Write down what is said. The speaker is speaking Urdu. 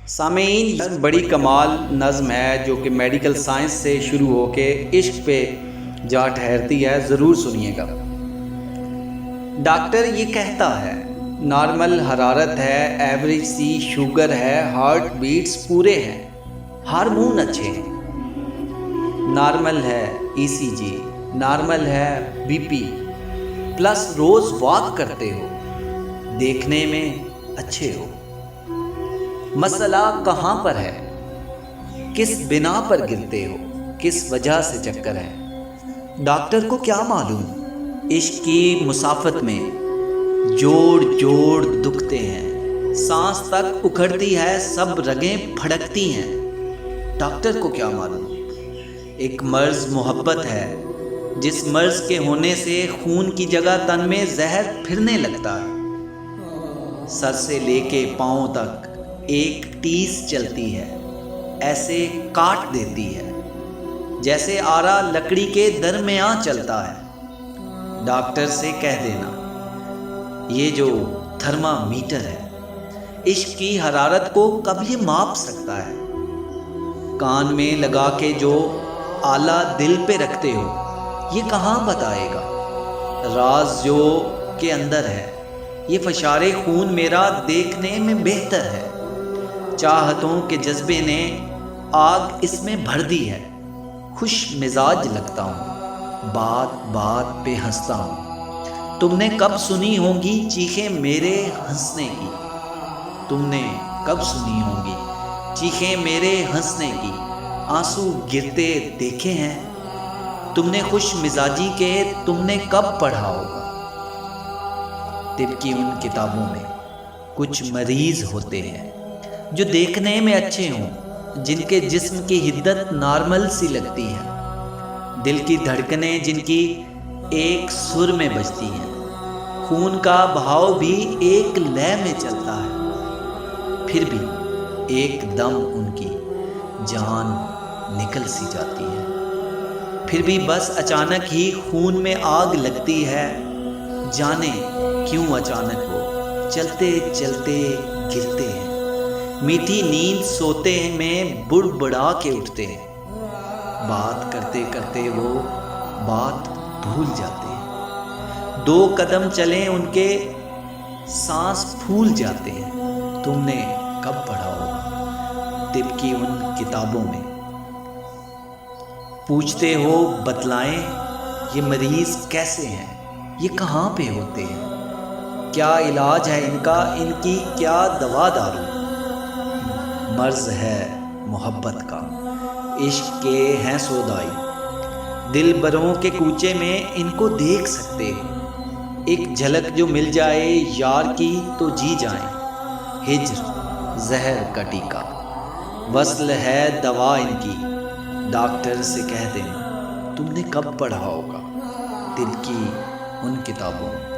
سامعین، یہ بڑی کمال نظم ہے جو کہ میڈیکل سائنس سے شروع ہو کے عشق پہ جا ٹھہرتی ہے، ضرور سنیے گا۔ ڈاکٹر یہ کہتا ہے نارمل حرارت ہے، ایوریج سی شوگر ہے، ہارٹ بیٹس پورے ہیں، ہارمون اچھے ہیں، نارمل ہے ای سی جی، نارمل ہے بی پی، پلس روز واک کرتے ہو، دیکھنے میں اچھے ہو۔ مسئلہ کہاں پر ہے؟ کس بنا پر گرتے ہو؟ کس وجہ سے چکر ہے؟ ڈاکٹر کو کیا معلوم؟ عشق کی مسافت میں جوڑ جوڑ دکھتے ہیں، سانس تک اکھڑتی ہے، سب رگیں پھڑکتی ہیں، ڈاکٹر کو کیا معلوم؟ ایک مرض محبت ہے، جس مرض کے ہونے سے خون کی جگہ تن میں زہر پھرنے لگتا ہے، سر سے لے کے پاؤں تک ایک ٹیس چلتی ہے، ایسے کاٹ دیتی ہے جیسے آرا لکڑی کے درمیان چلتا ہے۔ ڈاکٹر سے کہہ دینا یہ جو تھرما میٹر ہے عشق کی حرارت کو کب یہ ماپ سکتا ہے؟ کان میں لگا کے جو آلہ دل پہ رکھتے ہو یہ کہاں بتائے گا؟ راز جو کے اندر ہے یہ فشار خون میرا دیکھنے میں بہتر ہے، چاہتوں کے جذبے نے آگ اس میں بھر دی ہے، خوش مزاج لگتا ہوں، بات بات پہ ہنستا ہوں، تم نے کب سنی ہوں گی چیخیں میرے ہنسنے کی؟ تم نے کب سنی ہوں گی چیخیں میرے ہنسنے کی؟ آنسو گرتے دیکھے ہیں تم نے خوش مزاجی کے؟ تم نے کب پڑھا ہوگا؟ طب کی ان کتابوں میں کچھ مریض ہوتے ہیں جو دیکھنے میں اچھے ہوں، جن کے جسم کی حدت نارمل سی لگتی ہے، دل کی دھڑکنیں جن کی ایک سر میں بجتی ہیں، خون کا بہاؤ بھی ایک لے میں چلتا ہے، پھر بھی ایک دم ان کی جان نکل سی جاتی ہے، پھر بھی بس اچانک ہی خون میں آگ لگتی ہے، جانے کیوں اچانک وہ چلتے چلتے گرتے ہیں، میٹھی نیند سوتے میں بڑبڑا کے اٹھتے ہیں، بات کرتے کرتے وہ بات بھول جاتے ہیں، دو قدم چلیں ان کے سانس پھول جاتے ہیں، تم نے کب پڑھا ہوگا طب کی ان کتابوں میں؟ پوچھتے ہو بتلائیں یہ مریض کیسے ہیں، یہ کہاں پہ ہوتے ہیں، کیا علاج ہے ان کا، ان کی کیا دوا دارو؟ مرض ہے محبت کا، عشق کے ہیں سودائی، دل بروں کے کوچے میں ان کو دیکھ سکتے ہو، ایک جھلک جو مل جائے یار کی تو جی جائیں، ہجر زہر کا ٹیکا، وصل ہے دوا ان کی، ڈاکٹر سے کہہ دینا تم نے کب پڑھا ہوگا دل کی ان کتابوں میں۔